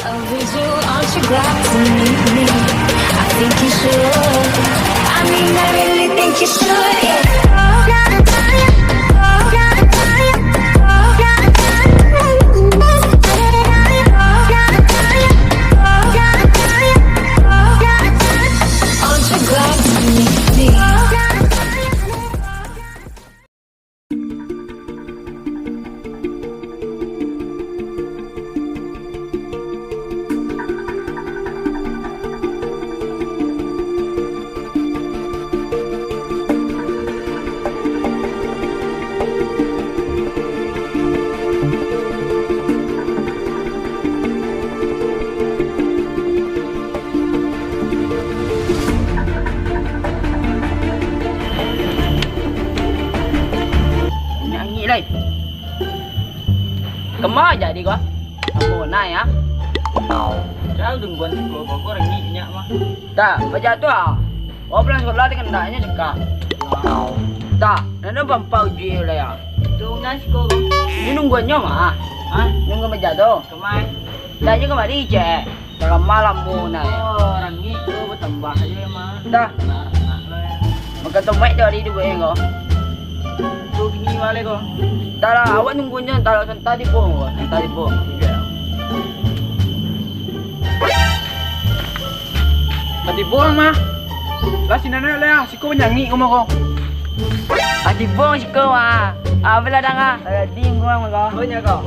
With you, aren't you glad to meet me? I think you should. I mean, I really think you should. Yeah. Aren't you glad to meet me? Nyanyi đây. Kemana jadi kok? Kamu naik ya? Jauh tungguan sih gua orang nyinya mah. Tak, baca tu ah. Oh, pulang sekolah dengan ndaknya cekak. Tak, nana bampau uji lah ya. Tungguan sih gua. Ini nungguannya mah. Hah? Nunggu baca tu. Kemai? Tanya kemari cek. Dalam malam mu naik. Oh, orang itu bertambah aja mah. Dah. Nah, Maka tu mic tu ada di dua kau. tuh gini balik kok. Tak lah, awak nunggunya tak lah tadi pun. Tadi pun. Tadi buang mah. Lah si nenek lah, si kau nyanyi kau mau kok. Tadi pun si kau ah. Ah, bila dah ah. Tadi gua mah kau. Kau nya kau.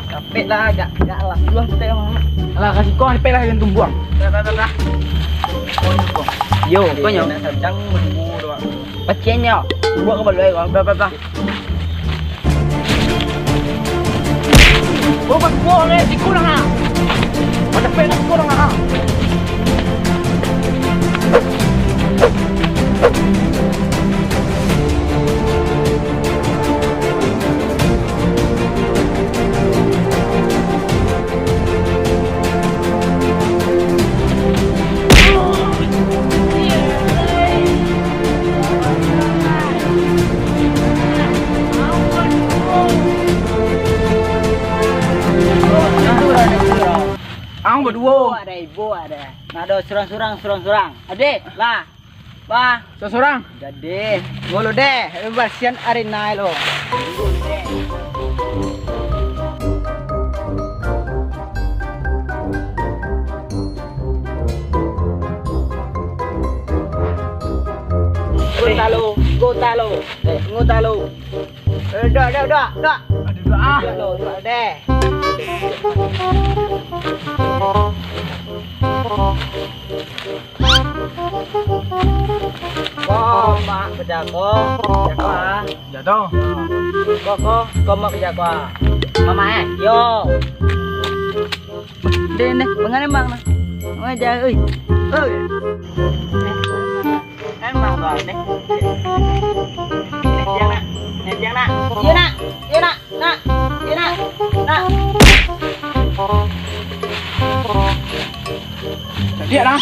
Capek lah, gak lah. Dua kita mah. Lah kasih kau capek lah yang tumbuang. Dah. Kau nya kok. Yo, kau nyo. Sedang menunggu doang. Paciennya. Buat ke balai kau. Berapa? Oh, bang buang si kurang ah. Mana pernah kurang ah. Ang berdua. Ibu ada. Nado surang. Adik, lah. Bah, Seseorang. jadi. Ngolo deh, basian arena lo. Ngutalo. Dah. Aduh, Dua deh. Kok mak kejago ah. Jatuh. Kok mak kejago ah. Mama Yo. Deh, pengen bang. Mau aja, euy. Emang kok deh. Jangan nak. Iya nak. Dia lah.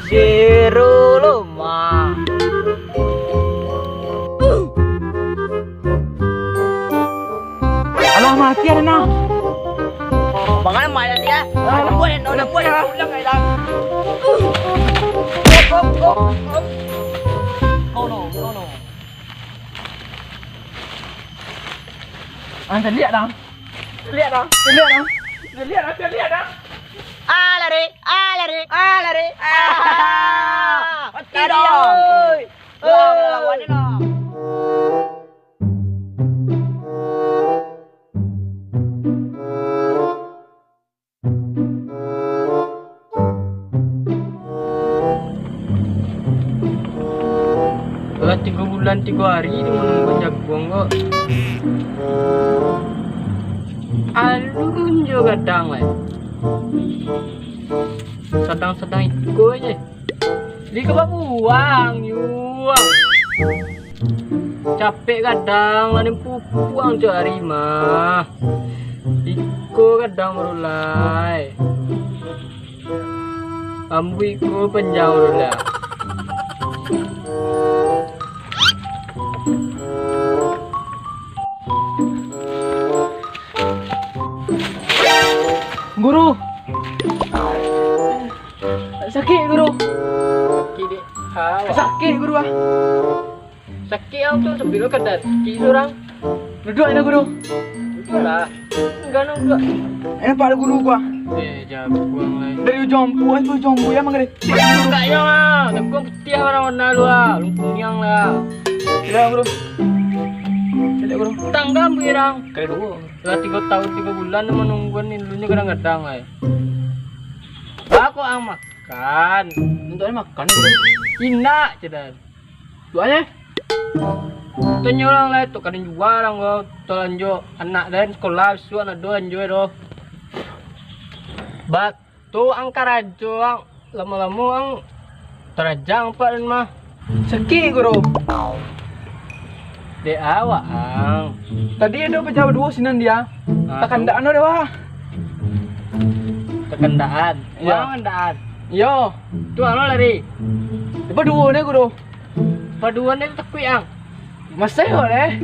Siru lumah. Alah mati ada nak. Bangan mai dia. Udah buat ulang ai dah. Kono. Anda lihat dah. Lihat dah. Alare. Tidak. Lawan ni noh. Lah 3 bulan 3 hari dia menunggu jagung kok. Alun juga kadang lah. Sedang ikut aja. Di kebabuang yuang. Capek kadang lanin pupuang cari mah. Iko kadang merulai. Ambu iko penjauh lah. Guru. Sakit guru. Sakit dek. Sakit guru ah. Sakit yang tu sebelum kadang. Sakit orang. Duduk ini guru. Itulah. Enggak nunggu. Ini pada guru gua. Jangan buang lagi. Dari jompu ya mangga deh. Enggak ya mah. Tengkong putih warna warna lu ah. Lumpung yang lah. Tidak guru. Tidak guru. Tangga birang. Kali dua. Sudah 3 tahun 3 bulan menungguan dulunya kadang-kadang ay. Aku ang makan. Untuk makan guru. Ina cedan. Doanya. Tanya orang lain tu kadang jual orang go. Tolanjo anak dan sekolah suan ada anjo do. Bat tu ang karajo ang lama-lama ang terajang pak dan mah. Sakit guru. De awak ang. Tadi ada pejabat dua sinan dia. Takandaan ada wah. Tekendaan. Ya. Wang kendaan. Yo. Tu anu lari. Depa dua ni guru. Paduan itu tekui ang. Masa yo deh.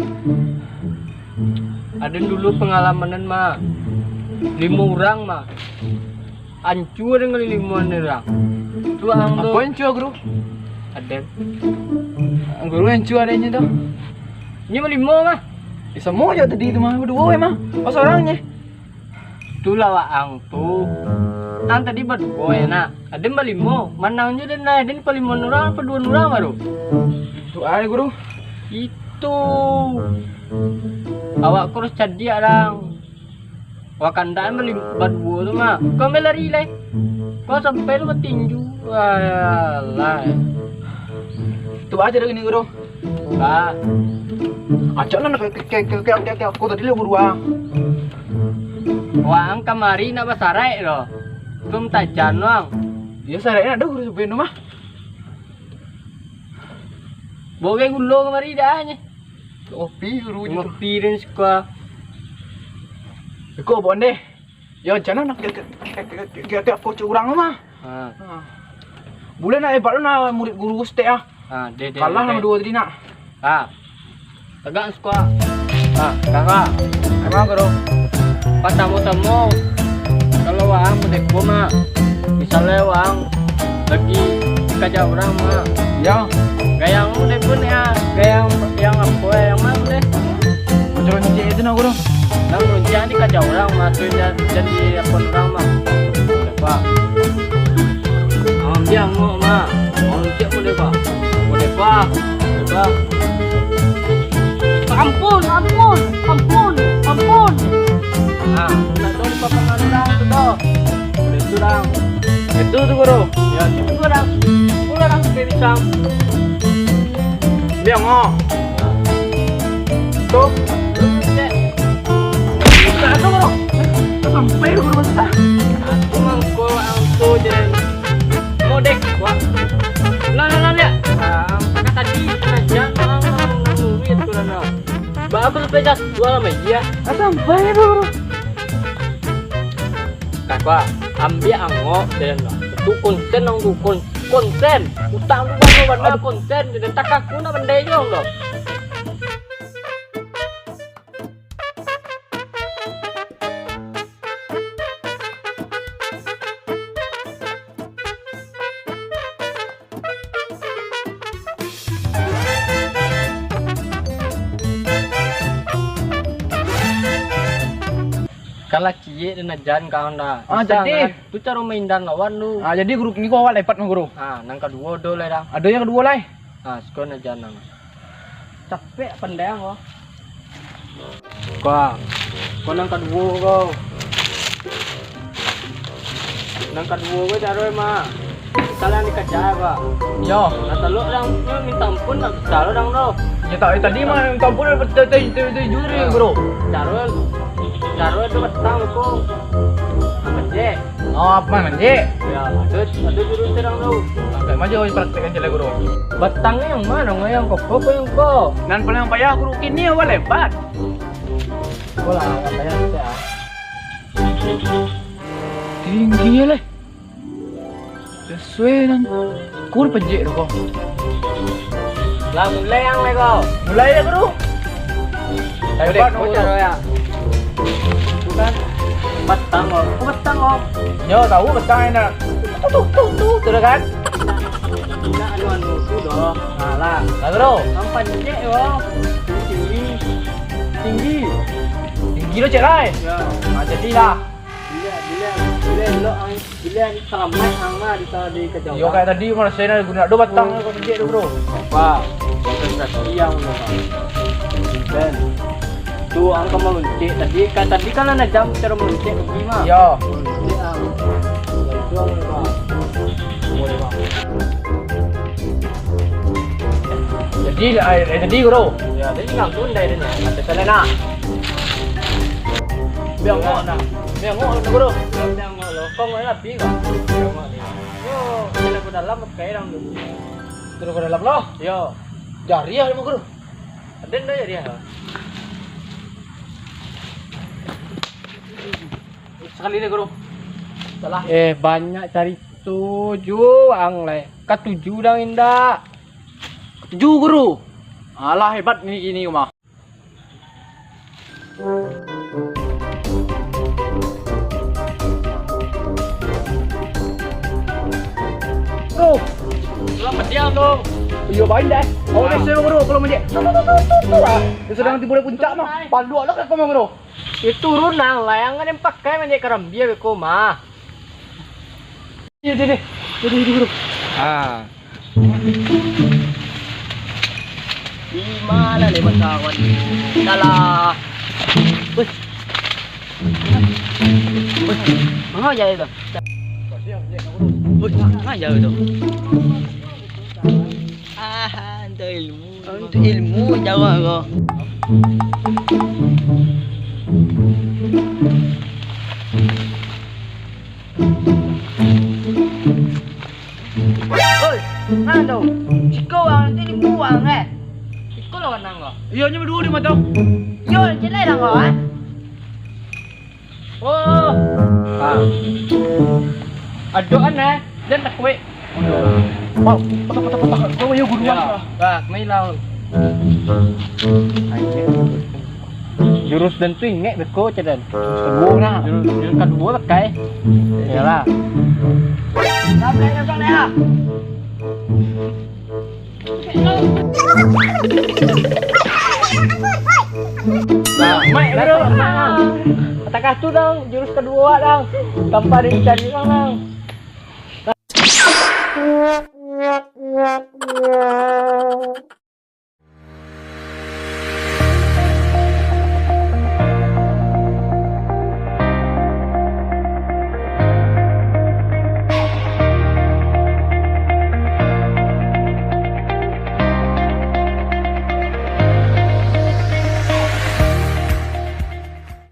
Ada dulu pengalaman mah 5 orang mah hancur dengan 5 orang. Tu ang tu. Apa yang cua guru? Ada. Guru yang cua adanya tu. Ini mah 5 mah. Semua aja tadi itu mah berdua emang. Pas orangnya. Tu lawa ang tu. Ang tadi berdua ya nak. Ada mah 5. Manangnya dan naik dan 5 orang apa 2 orang baru. Tu ada guru. Itu. Awak kurus jadi orang. Wakandaan berdua tu mah. Kau melari leh. Kau sampai tu bertinju. Walah. Tu aja dah ni guru. Bah. Acak lah kayak aku tadi lah guru ah. Wang kamari nak basarai loh. Tum tajan wang. Ya saya ada guru sebenarnya mah. Boleh gulo kamari dah nya. Kopi guru juga. Ngopi dan sekolah. Kau bonde. Ya jangan nak kayak aku curang mah. Ha. Boleh nak hebat nak murid guru stek ah. Ha, Kalah nama dua tadi nak. Ha. Tegak sekolah. Ha, kakak. Emang guru. Pas tamu-tamu kalau wang mendepo mah. Misalnya wang lagi kerja orang mah. Ya. Gayang udah pun ya. Gayang yang apa yang mana deh. Macam ni itu nak guru. Nang runjang di kerja orang mah tu jadi apa orang mah. Pak. Dia ngok mah. Cek boleh pak. Boleh pak. Boleh pak. Ampun. Nah, tak tahu di papangan orang tu dah. Boleh tu dah. Itu tu guru. Ya, itu orang. Orang sampai pisang. Dia ngok. Tu. Cek. Tak tu guru. Sampai guru besar. Aku mangko angko jadi modek wah. Lah ya. Kata tadi aja orang nungguin tu lah. Bagus pejas jual sama dia. Sampai guru. Kakak ambil angok dan lah. Tu konsen nang tu konsen. Utang tu baru konsen jadi tak aku nak benda jong doh. Kalau cie dan ajan kawan dah. Jadi tu cara main dan lawan lu. jadi guru ni kau awal lepat mah guru. Nang kedua do lah dah. Ada yang kedua lah. Sekolah ajan nang. Capek pandang kau. Kau nang kedua kau. Nang kedua kau cara mah. Kalau ni kerja apa? Yo. Nah telok orang minta ampun nak cara orang do. Ya tak tadi mah kau pun jujur guru. Cara tu petang aku. Apa je? Oh apa manje? Ya, ada jurus terang tu. Ada Maju praktekkan jalan guru. Batangnya yang mana? Ngayang kok yang kok. Nan paling payah guru kini apa lebat. Wala katanya saya. Tinggi ya leh. Sesuai nang kur pejek kok. Lah mulai yang lego. Mulai ya guru. Hebat cara ya. Bukan batang kok. Batang kok. Yo tahu betang enak. Tuh kan? Enggak anu sudah. Alah, guru. Nampak cek yo. Tinggi. Tinggi. Tinggi lo cek lai. Ya. Jadilah. Bila seramai hanga di kejauhan. Yo kayak tadi mana saya nak guna do batang kau pejek tu bro. Apa? Konsentrasi yang mana? Dan tu angka meluncik tadi kan ada jam cara meluncik gimana? Yo. Itu apa? Boleh bang. Jadi guru. Ya, jadi ngangkun dari ini. Ada sana. Biang nak. Biang guru. Yang lo, kau mau lebih nggak? Yo, kita ke dalam kayak orang dulu. Terus ke dalam lo. Yo, Jari ya guru. ada ndak ya dia? Sekali ni guru. Salah. Banyak cari tujuh ang le. Ketujuh dah indah. 7 guru. Alah hebat ini mah. Guru, Selamat siang dong. iya baik dah. Oh, dah saya guru kalau menjek. Dia sedang tiba di puncak mah. Pandu lah kau mah guru. Itu runang layangan yang pakai menjadi kerambia beko mah. Jadi guru. Ah. Di mana nih kawan? Dalah. Wih. Mana ya itu? Wih, mana ya itu? Untuk ilmu. Untuk ilmu jauh kok. Oi, mana tu? Ciko ang nanti dibuang Ikut lawan nang kok. Iya nya berdua di mata. Yo, jelek dah kau Oh. Ah. Aduh aneh, dan tak kue. Mau, patah. Kau ayo guru Ya, bah, mai lawan. Jurus dan tu ingat beko cadan. Kedua nah. Jurus kedua pakai. Yalah. Sampai ke sana ya. Nah, mai bro. Kata tu dong, jurus kedua dong. Tanpa dicari dong.